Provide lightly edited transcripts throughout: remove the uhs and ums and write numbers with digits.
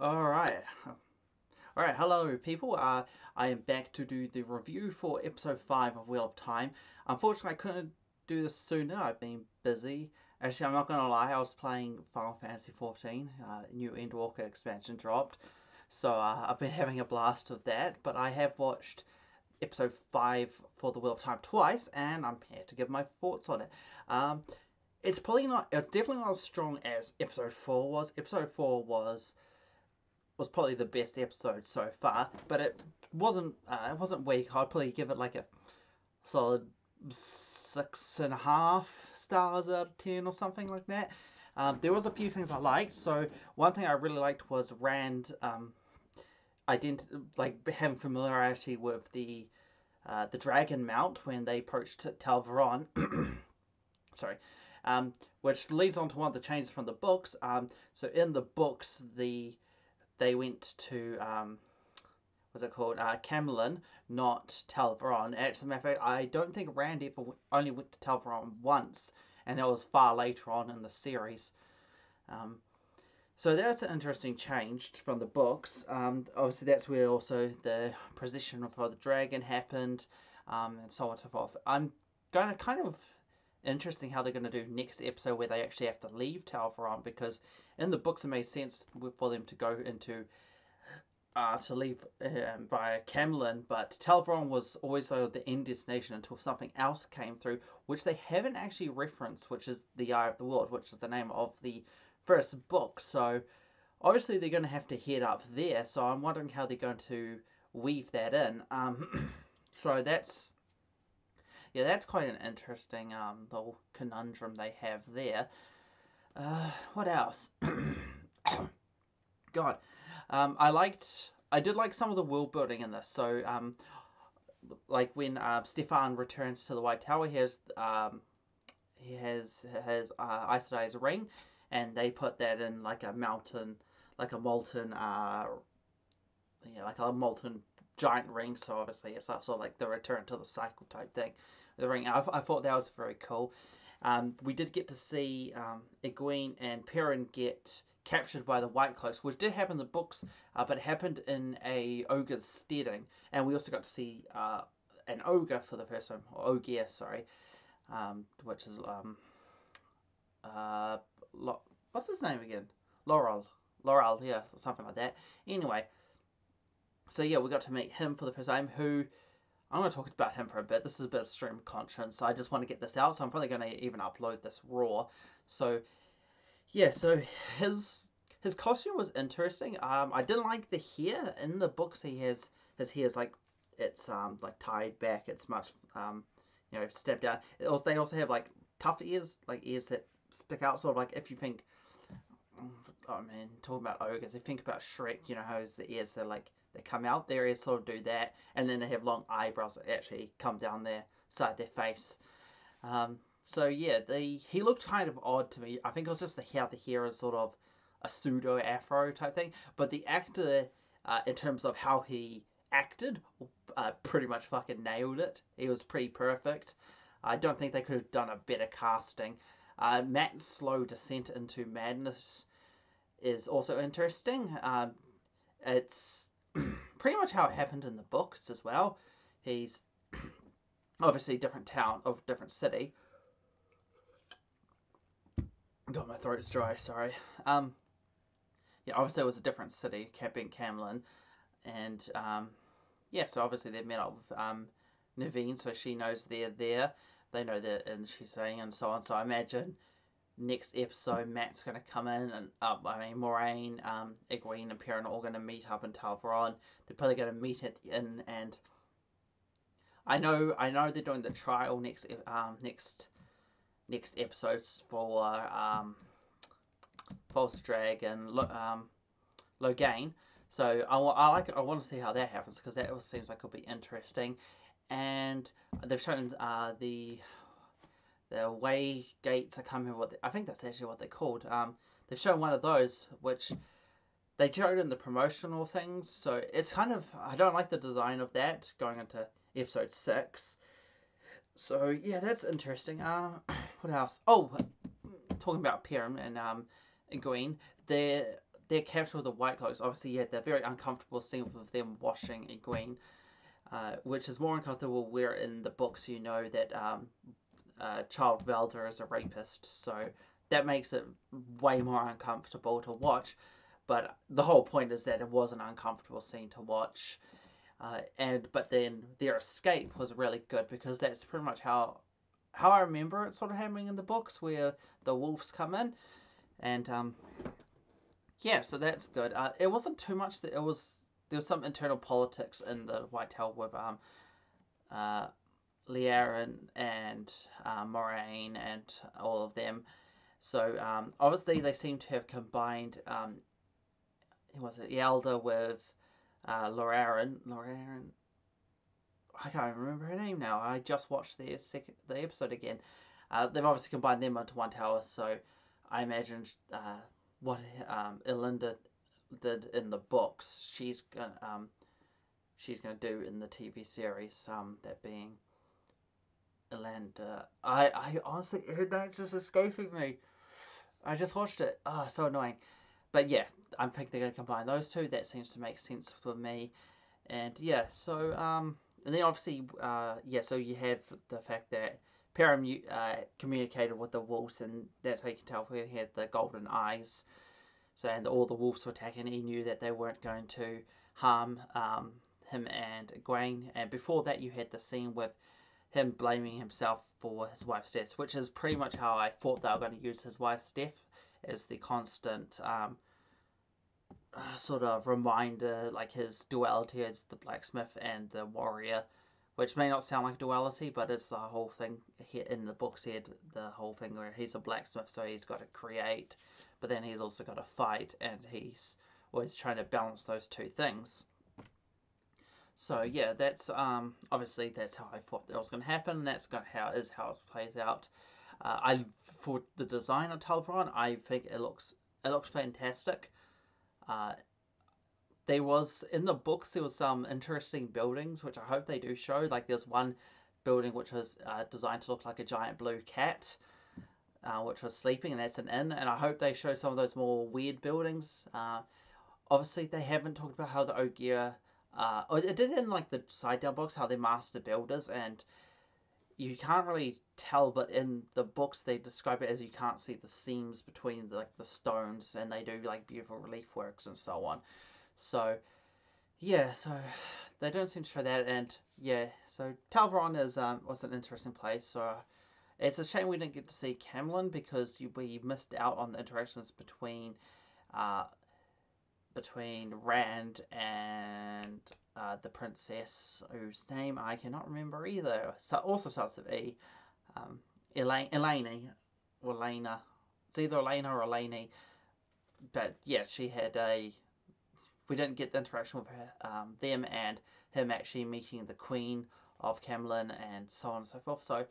Alright. Alright, hello people. I am back to do the review for episode 5 of Wheel of Time. Unfortunately, I couldn't do this sooner. I've been busy. Actually, I'm not going to lie, I was playing Final Fantasy XIV. New Endwalker expansion dropped. So I've been having a blast with that. But I have watched episode 5 for the Wheel of Time twice, and I'm here to give my thoughts on it. Um, it's definitely not as strong as episode 4 was. Episode 4 was probably the best episode so far, but it wasn't weak. I'd probably give it like a solid 6.5 stars out of 10 or something like that. There was a few things I liked. So one thing I really liked was Rand like having familiarity with the dragon mount when they approached Tal Varon. Sorry. Which leads on to one of the changes from the books. So in the books, they went to what's it called? Camelin, not Tal Varon. As a matter of fact, I don't think Rand ever only went to Tal Varon once, and that was far later on in the series. Um, so that's an interesting change from the books. Obviously, that's where also the position for the dragon happened, and so on and so forth. I'm gonna kind of interesting how they're going to do next episode where they actually have to leave Tal Varon, because in the books it made sense for them to go into to leave via Camelin, but Tal Varon was always though the end destination until something else came through, which they haven't actually referenced, which is the Eye of the World, which is the name of the first book. So obviously they're going to have to head up there. So I'm wondering how they're going to weave that in. So that's quite an interesting little conundrum they have there. What else? God, I did like some of the world building in this. So, like when Stefan returns to the White Tower, he has Aes Sedai's ring, and they put that in like a mountain, like a molten, like a molten giant ring. So obviously it's sort of like the return to the cycle type thing. The ring. I thought that was very cool. We did get to see Egwene and Perrin get captured by the White Cloaks, which did happen in the books, but it happened in a ogre's steading, and we also got to see an ogre for the first time, or ogier, sorry, which is uh, what's his name again? Laurel, Laurel, yeah, something like that. Anyway, so yeah, we got to meet him for the first time. Who I'm going to talk about him for a bit. This is a bit of stream conscience, so I just want to get this out. So I'm probably going to even upload this raw. So yeah, so his his costume was interesting. I didn't like the hair in the books. His hair is like it's like tied back. It's much stepped down. They also have like tuft ears, like ears that stick out. Sort of like if you think, oh man, talking about ogres, if you think about Shrek, you know how the ears are like they come out. Their ears sort of do that, and then they have long eyebrows that actually come down their side of their face. So yeah, he looked kind of odd to me. I think it was just how the hair is sort of a pseudo afro type thing. But the actor, in terms of how he acted, pretty much fucking nailed it. He was pretty perfect. I don't think they could have done a better casting. Matt's slow descent into madness is also interesting. It's pretty much how it happened in the books as well. He's obviously a different town of different city. God, my throat's dry. Sorry. Yeah, obviously it was a different city, being Camlin, and yeah, so obviously they met up with Naveen, so she knows they're there. They know that, and she's saying, and so on. So I imagine next episode Matt's going to come in, and Moraine, Egwene, and Perrin are all going to meet up in Tal Varon. They're probably going to meet at the inn, and I know they're doing the trial next episodes for False Dragon, Logain. So I want to see how that happens, because that seems like it'll be interesting. And they've shown the way gates are coming. I think that's actually what they're called. They've shown one of those, which they showed in the promotional things. So it's kind of, I don't like the design of that going into episode 6. So yeah, that's interesting. What else? Oh, talking about Perrin and Egwene, their capture of the White Cloaks, obviously you had the very uncomfortable scene with them washing Egwene, which is more uncomfortable where in the books you know that Child Velda is a rapist, so that makes it way more uncomfortable to watch. But the whole point is that it was an uncomfortable scene to watch, but then their escape was really good because that's pretty much how I remember it sort of happening in the books, where the wolves come in, and yeah, so that's good. It wasn't too much that it was. There was some internal politics in the Whitetail with uh, Liaren and Moraine and all of them. So obviously they seem to have combined. Who was it? Yelda with Lorarin. Lorarin. I can't remember her name now. I just watched the episode again. They've obviously combined them into one tower, so I imagine what Elinda did in the books, she's gonna do in the TV series. That being Elinda. I honestly, her name's just escaping me. I just watched it. Oh, so annoying. But yeah, I think they're gonna combine those two. That seems to make sense for me. And yeah, so and then obviously, yeah, so you have the fact that Perrin communicated with the wolves, and that's how you can tell he had the golden eyes. So, and all the wolves were attacking, he knew that they weren't going to harm him and Egwene. And before that, you had the scene with him blaming himself for his wife's death, which is pretty much how I thought they were going to use his wife's death as the constant sort of reminder, like his duality as the blacksmith and the warrior, which may not sound like duality, but it's the whole thing here in the books. He had the whole thing where he's a blacksmith, so he's got to create, but then he's also got to fight, and he's always trying to balance those two things. So yeah, that's obviously that's how I thought that was going to happen. That's how it plays out. I for the design of Talvaron, I think it looks fantastic. Uh, there was in the books there was some interesting buildings which I hope they do show. Like there's one building which was designed to look like a giant blue cat, which was sleeping, and that's an inn. And I hope they show some of those more weird buildings. Obviously, they haven't talked about how the Ogier. It did in like the side down books how they're master builders, and you can't really tell, but in the books they describe it as you can't see the seams between the stones, and they do like beautiful relief works and so on. So yeah, so they don't seem to show that, and yeah, so Talvaron is was an interesting place. So it's a shame we didn't get to see Camlin because we missed out on the interactions uh, between Rand and the princess, whose name I cannot remember either. So also starts with E. Eleni, or Elena. It's either Elena or Eleni. But yeah, she had a. We didn't get the interaction with her, them and him actually meeting the Queen of Camlin and so on and so forth. So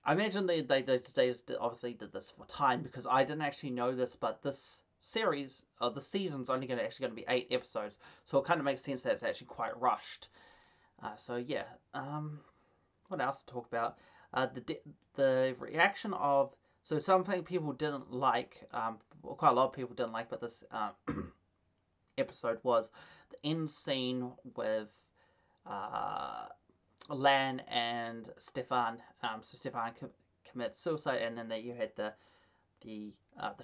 I imagine they obviously did this for time, because I didn't actually know this, but this series, the season's only going to be 8 episodes, so it kind of makes sense that it's actually quite rushed. So yeah, what else to talk about? The reaction of, so something people didn't like, quite a lot of people didn't like, but this episode was the end scene with Lan and Stefan. So Stefan commits suicide, and then you had the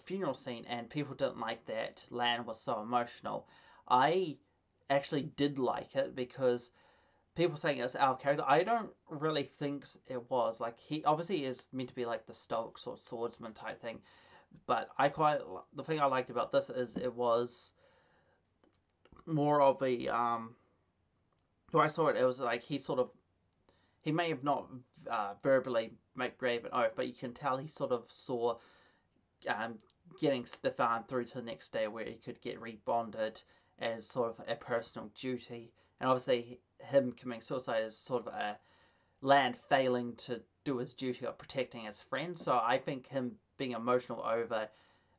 funeral scene, and people didn't like that Lan was so emotional. I actually did like it because people saying it's out of character. I don't really think it was. Like, he obviously is meant to be like the stoic sort of swordsman type thing, but the thing I liked about this is it was more of a where I saw it, it was like he may have not verbally gave an oath, but you can tell he sort of saw um, getting Stefan through to the next day where he could get rebonded as sort of a personal duty. And obviously him committing suicide is sort of a Lan failing to do his duty of protecting his friend. So I think him being emotional over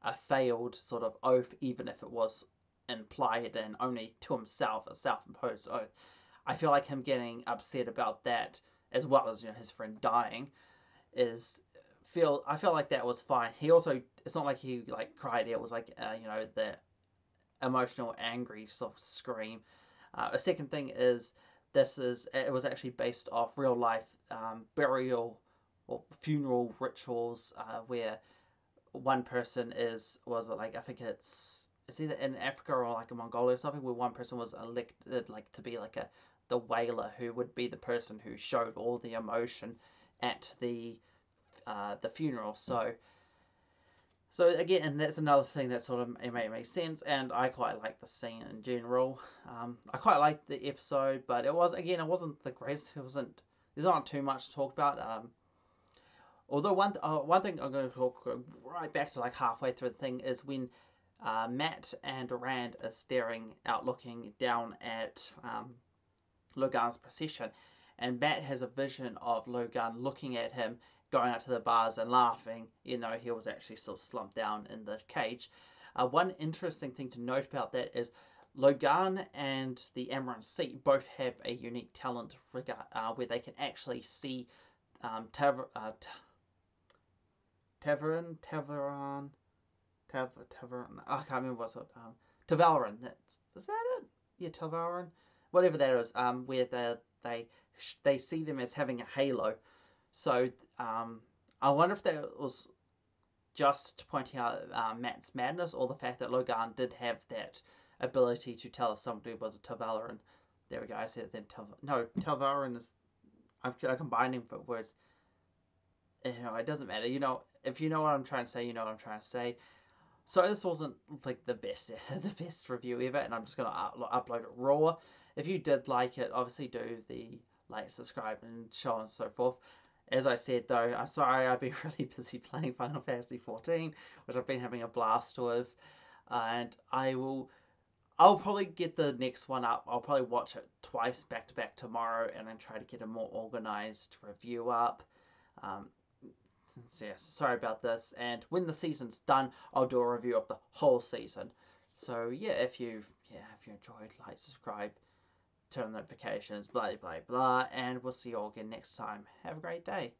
a failed sort of oath, even if it was implied and only to himself, a self-imposed oath, I feel like him getting upset about that, as well as his friend dying, I feel like that was fine. He also, it's not like he cried. It was like that emotional, angry sort of scream. A second thing is it was actually based off real life burial or funeral rituals where one person was like, I think it's either in Africa or like in Mongolia or something, where one person was elected like to be like the wailer, who would be the person who showed all the emotion at the funeral. So again, and that's another thing that sort of made sense, and I quite like the scene in general. I quite liked the episode, but it wasn't the greatest. There's not too much to talk about. Although one thing I'm going to talk right back to like halfway through the thing is when Matt and Rand are staring out, looking down at Logan's procession, and Matt has a vision of Logan looking at him, going out to the bars and laughing, he was actually sort of slumped down in the cage. One interesting thing to note about that is Logan and the Amaran Sea both have a unique talent where they can actually see Taveran, I can't remember what's it. Tavalarin. Is that it? Yeah, Tavalarin. Whatever that is. Where they see them as having a halo. So I wonder if that was just pointing out Matt's madness, or the fact that Logan did have that ability to tell if somebody was a Tavalarin. There we go. I said then. No, Tavalarin is. I'm combining words. It doesn't matter. If you know what I'm trying to say, you know what I'm trying to say. So this wasn't like the best review ever, and I'm just gonna upload it raw. If you did like it, obviously do the like, subscribe, and so on and so forth. As I said though, I'm sorry, I've been really busy playing Final Fantasy 14, which I've been having a blast with, and I'll probably get the next one up. I'll probably watch it twice back to back tomorrow, and then try to get a more organized review up. So yeah, sorry about this, and when the season's done, I'll do a review of the whole season. So yeah, if you enjoyed, like, subscribe, turn on notifications, blah blah blah, and we'll see you all again next time. Have a great day.